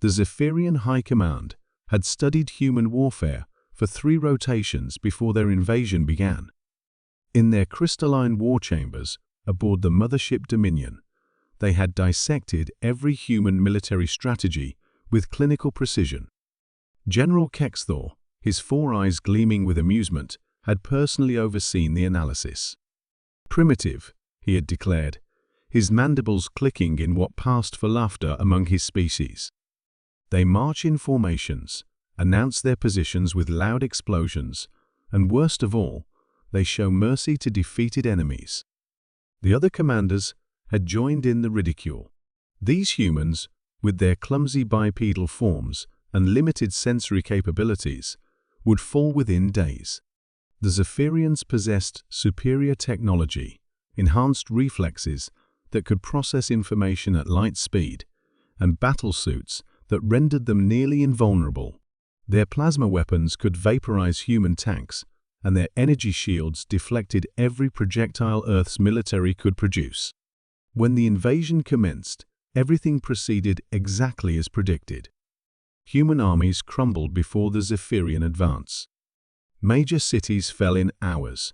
The Zephyrian High Command had studied human warfare for 3 rotations before their invasion began. In their crystalline war chambers aboard the mothership Dominion, they had dissected every human military strategy with clinical precision. General Kexthor, his 4 eyes gleaming with amusement, had personally overseen the analysis. "Primitive," he had declared, his mandibles clicking in what passed for laughter among his species. "They march in formations, announce their positions with loud explosions, and worst of all, they show mercy to defeated enemies." The other commanders had joined in the ridicule. These humans, with their clumsy bipedal forms and limited sensory capabilities, would fall within days. The Zephyrians possessed superior technology, enhanced reflexes that could process information at light speed, and battle suits that rendered them nearly invulnerable. Their plasma weapons could vaporize human tanks, and their energy shields deflected every projectile Earth's military could produce. When the invasion commenced, everything proceeded exactly as predicted. Human armies crumbled before the Zephyrian advance. Major cities fell in hours.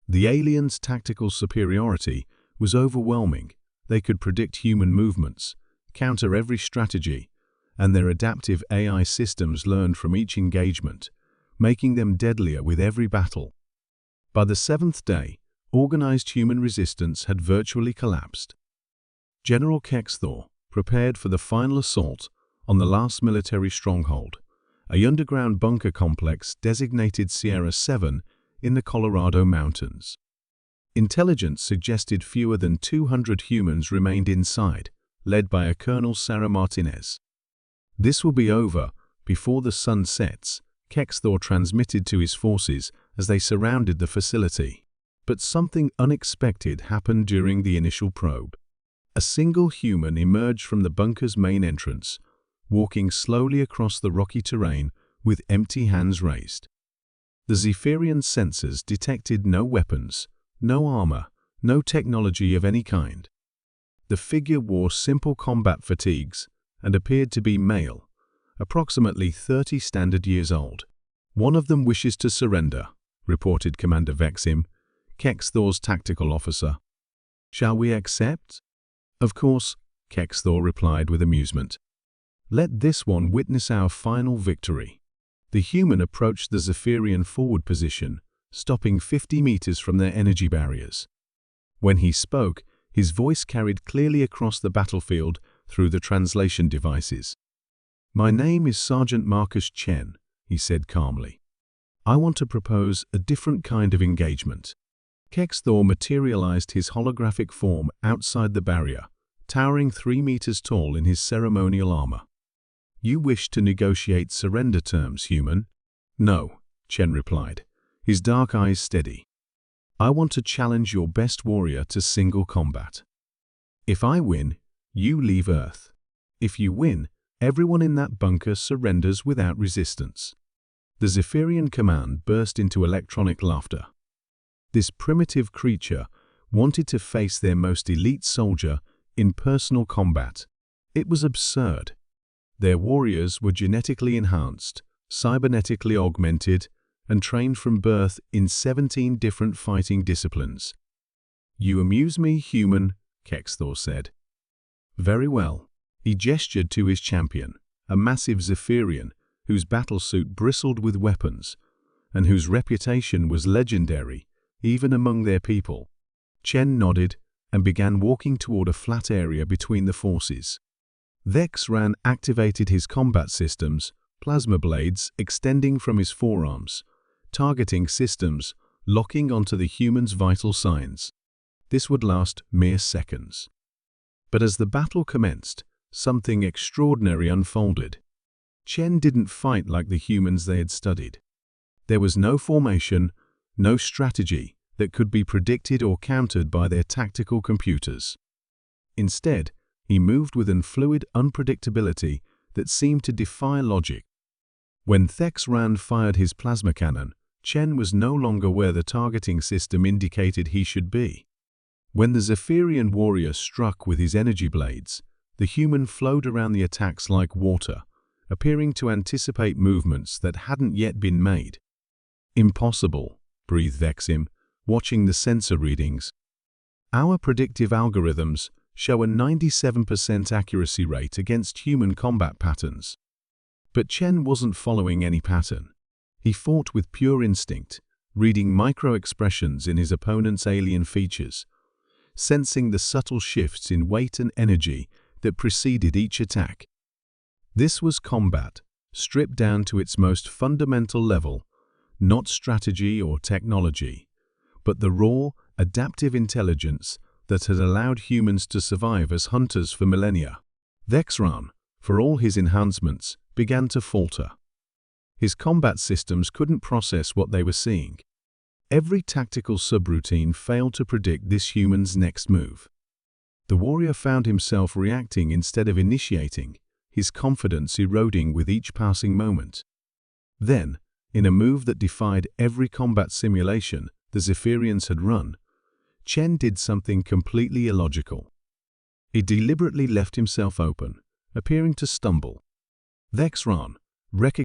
The aliens' tactical superiority was overwhelming. They could predict human movements, counter every strategy, and their adaptive AI systems learned from each engagement, making them deadlier with every battle. By the 7th day, organized human resistance had virtually collapsed. General Kexthor prepared for the final assault on the last military stronghold, a underground bunker complex designated Sierra 7 in the Colorado Mountains. Intelligence suggested fewer than 200 humans remained inside, led by a Colonel Sarah Martinez. "This will be over before the sun sets," Kexthor transmitted to his forces as they surrounded the facility. But something unexpected happened during the initial probe. A single human emerged from the bunker's main entrance, walking slowly across the rocky terrain with empty hands raised. The Zephyrian sensors detected no weapons, no armor, no technology of any kind. The figure wore simple combat fatigues and appeared to be male, approximately 30 standard years old. "One of them wishes to surrender," reported Commander Vexim, Kexthor's tactical officer. "Shall we accept?" "Of course," Kexthor replied with amusement. "Let this one witness our final victory." The human approached the Zephyrian forward position, stopping 50 meters from their energy barriers. When he spoke, his voice carried clearly across the battlefield through the translation devices. "My name is Sergeant Marcus Chen," he said calmly. "I want to propose a different kind of engagement." Kexthor materialized his holographic form outside the barrier, towering 3 meters tall in his ceremonial armor. "You wish to negotiate surrender terms, human?" "No," Chen replied, his dark eyes steady. "I want to challenge your best warrior to single combat. If I win, you leave Earth. If you win, everyone in that bunker surrenders without resistance." The Zephyrian command burst into electronic laughter. This primitive creature wanted to face their most elite soldier in personal combat. It was absurd. Their warriors were genetically enhanced, cybernetically augmented, and trained from birth in 17 different fighting disciplines. "You amuse me, human," Kexthor said. "Very well." He gestured to his champion, a massive Zephyrian whose battlesuit bristled with weapons, and whose reputation was legendary even among their people. Chen nodded and began walking toward a flat area between the forces. Vexran activated his combat systems, plasma blades extending from his forearms, targeting systems locking onto the human's vital signs. This would last mere seconds. But as the battle commenced, something extraordinary unfolded. Chen didn't fight like the humans they had studied. There was no formation, no strategy that could be predicted or countered by their tactical computers. Instead, he moved with an fluid unpredictability that seemed to defy logic. When Vexran fired his plasma cannon, Chen was no longer where the targeting system indicated he should be. When the Zephyrian warrior struck with his energy blades, the human flowed around the attacks like water, appearing to anticipate movements that hadn't yet been made. "Impossible," breathed Vexim, watching the sensor readings. "Our predictive algorithms show a 97% accuracy rate against human combat patterns." But Chen wasn't following any pattern. He fought with pure instinct, reading micro-expressions in his opponent's alien features, sensing the subtle shifts in weight and energy that preceded each attack. This was combat, stripped down to its most fundamental level, not strategy or technology, but the raw, adaptive intelligence that had allowed humans to survive as hunters for millennia. Vexran, for all his enhancements, began to falter. His combat systems couldn't process what they were seeing. Every tactical subroutine failed to predict this human's next move. The warrior found himself reacting instead of initiating, his confidence eroding with each passing moment. Then, in a move that defied every combat simulation the Zephyrians had run, Chen did something completely illogical. He deliberately left himself open, appearing to stumble. Vexran, recognizing